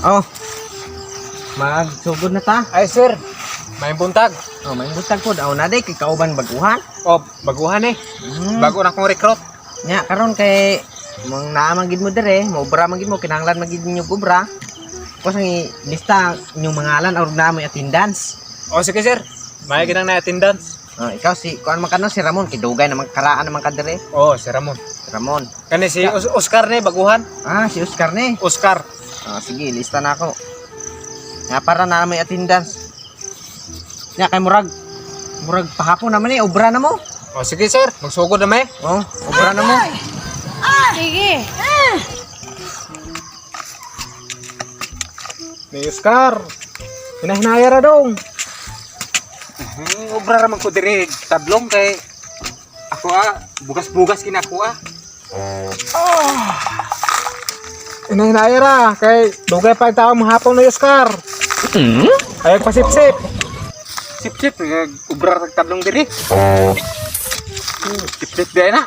Oh, magsugod na ta. Ay sir, may buntag. Oh, may butag po. Daw na day, kay kauban baguhan. O, baguhan eh. Bago na akong recruit. Nya, karon kay mong naamagid mo dire, maubra magid mo, kinahanglan magid ninyo ubra. Kusang lista inyong mangalan or na mo attendance. O sige sir, may ginang na attendance. Oh, ikaw si kuan man kanang si Ramon, kidugay naman karaan naman ka dire. O, si Ramon. Si Ramon. Kani si Oscar ne, baguhan. Ah, si Oscar ni. Oscar. Ah, sige, lista na ako. Nya para na may attendance. Nya kay murag pahapon naman ni ubra na mo. O sige sir, magsugod na may. Oh, ubra na mo. Sige. Ni Oscar. Hinahinaya ra dong. Obra ra man ko diri tablong kay ako bugas-bugas kina ako Hinahinaya ra kay dugay pa tawo mahapon ni Oscar. Ay pasip-sip. Sip-sip obra ra tablong diri. Sip-sip di na.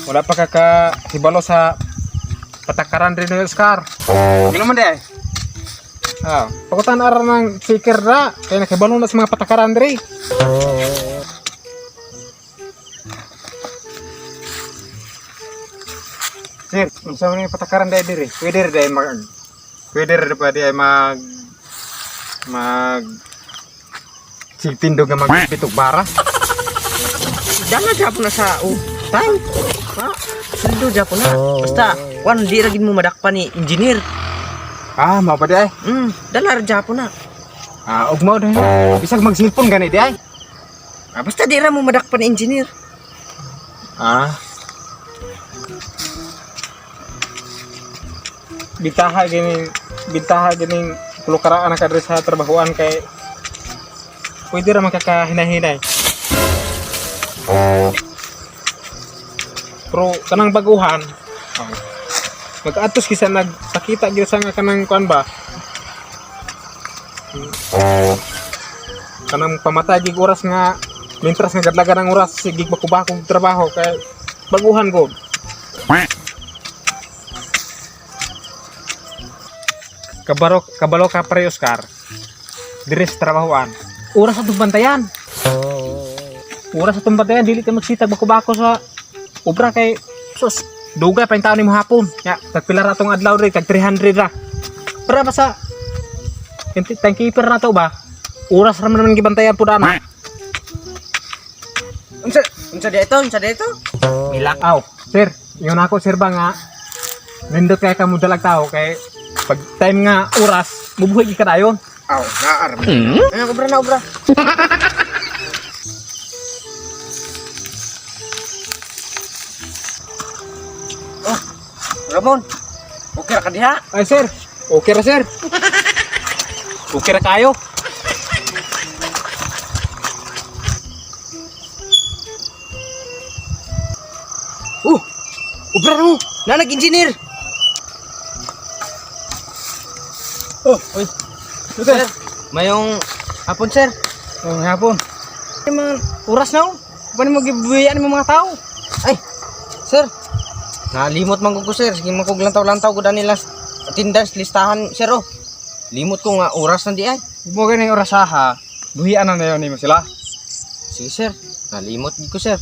Wala pa kakahibalo sa patakaran rin ni Oscar. Gino man di ay. Pakutan ara ng sticker ra kay nakibalo na sa mga patakaran diri. Sir, unsa man yung patakaran diri? Pwede ra pa di ay mag sigtindog nga magpitog bara. Dala japon na sa time. Ha? Sundo japon na. Basta kuan di ra gid mo madakpan ni engineer. Mao pa di ay. Dala ra japon na. Ugmaw na. Bisag mag-cellphone gani di ay. Basta di ra mo madakpan ni engineer. Bitaha gini kulukaraan na kadre sa trabahoan kay pwede ra makakahinahinay. Pero kanang baguhan, mag-atos kisa nagpakita gyud sa nga kanang kuan ba? Kanang pamatay gig oras nga mintras nga gadlagan ang oras sige bakubakog trabaho kay baguhan gud. Kabalo ka pre Oscar. Diri sa trabahoan. Oras atong bantayan. Oras atong bantayan dili ka magsitag bako-bako sa obra kay sus dugay pa yung taon nimo hapon. Ya, tagpila ra atong adlaw ri kag 300 ra. Para ba sa timekeeper na to ba? Oras ra man gibantayan pud ana. Unsa dito? Milakaw. Sir, yun ako sir ba nga nindot kay kamo dalag tao kay pag time nga oras mubuhay ka dayon. Naar. Ubra na ubra. Ramon. Okay ra ka diha? Ay sir, okay ra sir. Okay ra kayo. Ubra na mo. Nanag engineer. Oy. Sir, mayong hapon sir. Hapon. Mga oras na paano mo gibuhian mo mga tao? Ay, sir. Nalimot man ko sir. Sige man ko lantaw-lantaw ko nila attendance listahan sir oh. Limot ko nga oras na di ay. Mo gani oras ha. Buhian na yon nimo sila. Sige sir. Nalimot gid ko sir.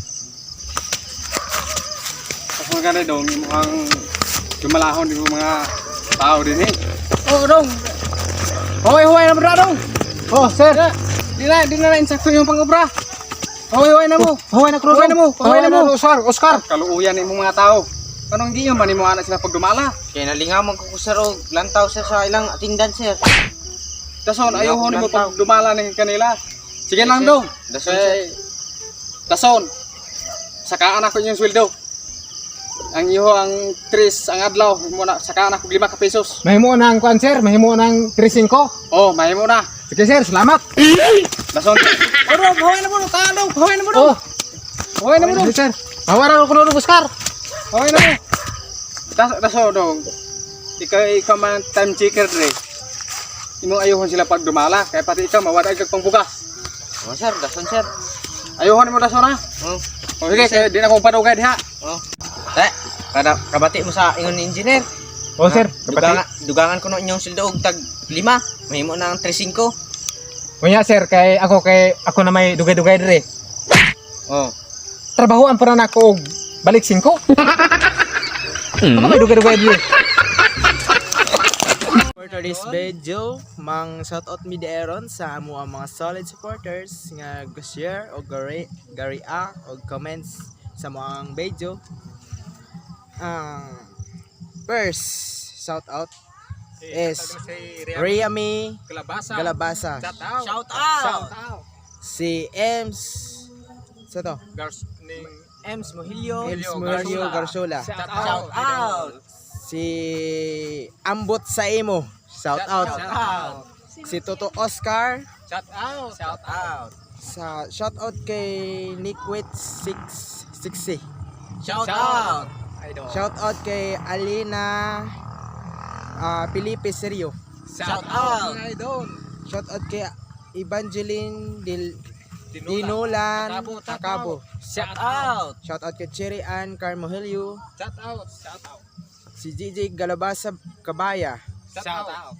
Ako gani dong mukhang dumalahon di mga tao din eh. Dong. Hoy na bro dong. Sir. Di na insakto yung pang-obra. Hoy na mo. Hoy na mo. Oscar. Kaluuyan ni mga tao. Kanong di man nimo ana sila pagdumala. Kaya nalingaw man ko sir og lantaw sir sa ilang attendance sir. Dason ayaw ho nimo pagdumala ni kanila. Sige lang dong. Dason. Sakaan ako inyong sweldo. Ang iyo ang 3 ang adlaw mo na sakaan ako 5 ka pesos. Mahimo na ang kuan sir, mahimo na ang 3.5. Mahimo na. Sige sir, salamat. Dason. Hawain na mo talo. Hawain na mo. Hawain na mo sir. Hawaran ko no Oscar. Hawain na mo. Dason dong. Ikaw man time checker dre. Imong ayuhon sila pagdumala kay pati ikaw mawala kag pangbugas. Sir, dason sir. Ayuhon mo dason ha. O sige, kaya di na akong padugay diha. Oh. Kabati mo sa ingon ni engineer. O sir, Dugangan ko no inyong sildo og tag 5. Mahimo na ang 3-5. Kunya sir, kay ako na may dugay-dugay dire. Oh. Trabahoan para na ako og balik 5. Ako may dugay-dugay dire. For today's video, mang shoutout mi deeron sa amo ang mga solid supporters nga go-share o gari-a o comments sa mga video. First shoutout is Riami Galabasa. Shout out! Si Ems sa to? Ems Mohilio. Garsola. Shout out! Si Ambot sa imo. Shout out. Si Toto Oscar. Shout out. Sa shout out kay Nickwit 660. Shout out! Shout out kay Alina Felipe Serio. Shout out! Shout out kay Evangeline Dinolan Acabo. Shout out! Shout out kay Cherry Ann Carmohelio. Shout out. Si Gigi Galabasa Kabaya. Shout out.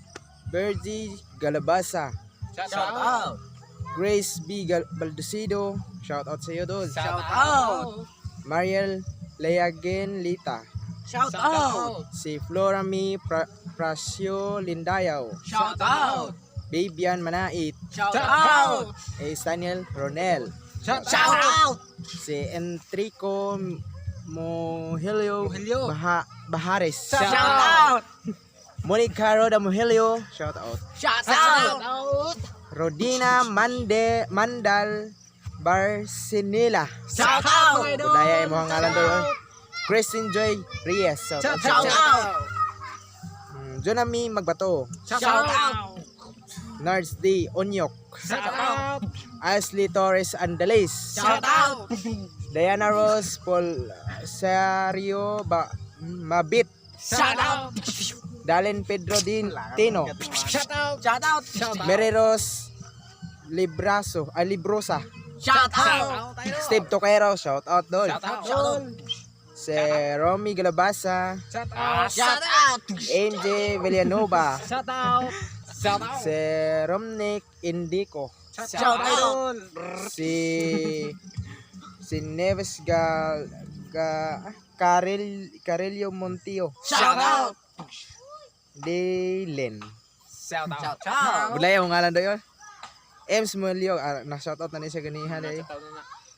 Bergie Galabasa. Shout out! Grace B. Baldosido. Shout out sa iyo doon. Shout out! Mariel Leagen Lita. Shout out! Si Florami Prasio Lindayaw. Shout out! Babian Manait. Shout out! Daniel Ronel. Shout out! Si Enrico Mohilio Bahares. Shout out! Monica Roda Mohilio. Shout out. Shout out! Rodina Mandal Barcinila. Shout out! Budaya mo ang ngalan doon. Christine Joy Reyes. Shout out. Shout out! Jonami Magbato. Shout out! Nards D. Onyok. Shout out! Ashley Torres Andales. Shout out! Diana Rose Paul Sario Mabit. Shout out! Dalen Pedro Tino. Shout out! Shout out! Mereros Librosa. Shout out! Steve Toquero. Shout out doon. Shout out! Si Romy Galabasa. Shout out. Shout out! Angie Villanova. Shout out. Shout out. Si Romnick Indico. Shout out! Si Neves Carillo Montillo. Shout out! Dylan. Shout out. Shout out! Bulay ang ngalan doon. Ems Mulio. Na-shoutout na niya sa ganihan.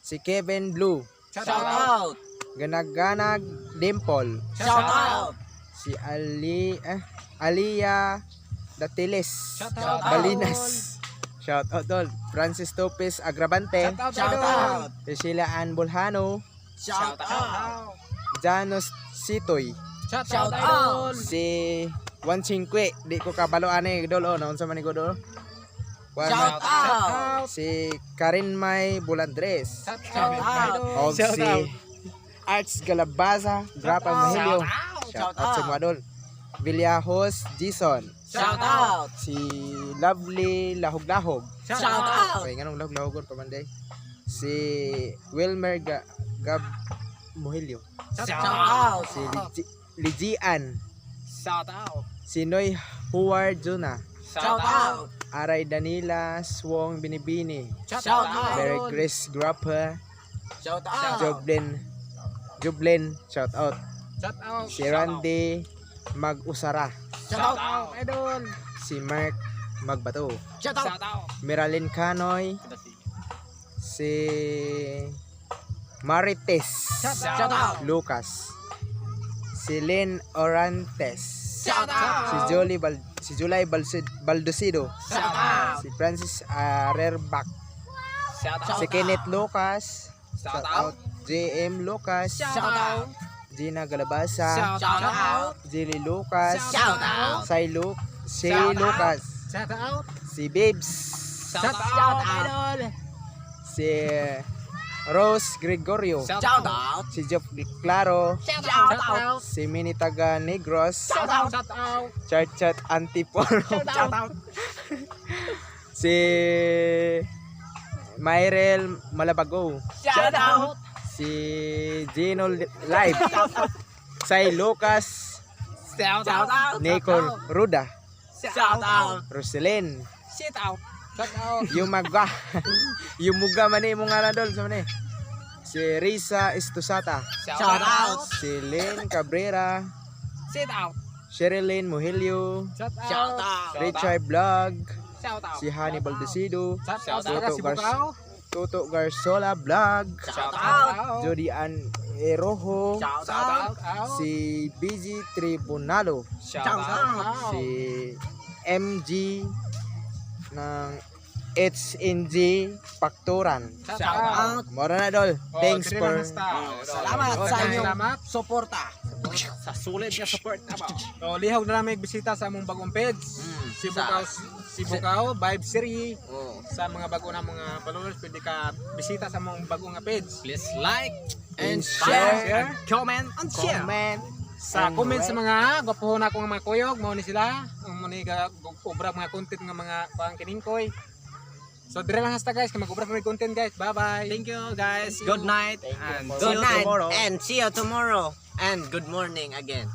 Si Kevin Blue. Shout out! Ganag Dimple. Shout out! Si Alia Datiles. Shout out. Balinas. Shout out doon. Francis Topes Agravante. Shout out! Si Sheila Ann Bolhano. Shout out! Janos Sitoy. Shout out! Si Juan Cinque. Di ko kabaloan dolo. Naon sa manigo dolo. Shout out! Si Karin May Bulandres. Shout out! O si Arts Galabasa. Grapa Mahilio. Shout out sa mga doon. Villajos Jason. Shout out! Si Lovely Lahog-Lahog. Shout out! Okay, ganong lahog-lahogon pamanday. Si Wilmer Gab Mohilio. Shout out! Si Lijian. Shout out. Si Noy Howard Juna. Shout out! Aray Danila Swong Binibini. Shout out! Mary Grace Grappa. Shout out! Jublin. Shout out. Shout out. Si Randy Mag-Usara. Shout out! Idol. Si Mark Magbato. Shout out! Shout out. Meralyn Canoy. Si Marites. Shout out! Lucas. Si Lynn Orantes. Shout out! Si July Baldosido. Shout out! Si Francis Arerbach. Shout out. Si Kenneth Lucas. Shout Shout out. JM Lucas. Shout out! Gina Galabasa. Shout out! Jilly Lucas. Shout out! Si Shout out. Lucas. Shout out. Si Babes. Shout out. Idol! Si Rose Gregorio. Shout Shout out. out! Si Jeff Claro. Shout Shout out! out. Si Mini Taga Negros. Shout out! Shout out. Chat Antipolo. Shout out! Si Myrel Malabago. Shout out! si Gino Live, si Lucas, Shout out. Nicole Ruda, Shout out. Roselyn, Shit out. Yumaga, Yumuga mani mo nga dol sa mani. Si Risa Estosata, Shout out. si Lynn Cabrera, Shit out. Sherilyn Muhilio, Shout out. Richard Vlog, Shout out. si Hani Baldecido, Shout Toto Garzola Vlog, out. Jody Ann Erojo, Shout out. si BG Tribunalo, Shout out. si MG ng HNG Pakturan. Shout out. Mora na dol. Thanks for Salamat sa inyong suporta. Sa sulit nga support na ba? So, lihaw na namin bisita sa among bagong page. Sibukao, Vibe Series. Sa mga bago na mga followers, pwede ka bisita sa among bagong nga page. Please like and share, share, comment, and share. comment, Sa and comment sa rate. mga gwapohon akong mga kuyog, mao ni sila. Ang muni ka ubra mga content nga mga pang kiningkoy. So dire lang hasta guys, kay mag-ubra pa may content guys. Bye-bye. Thank you guys. Good night. Thank you And for see you watching. tomorrow. And see you tomorrow. And good morning again.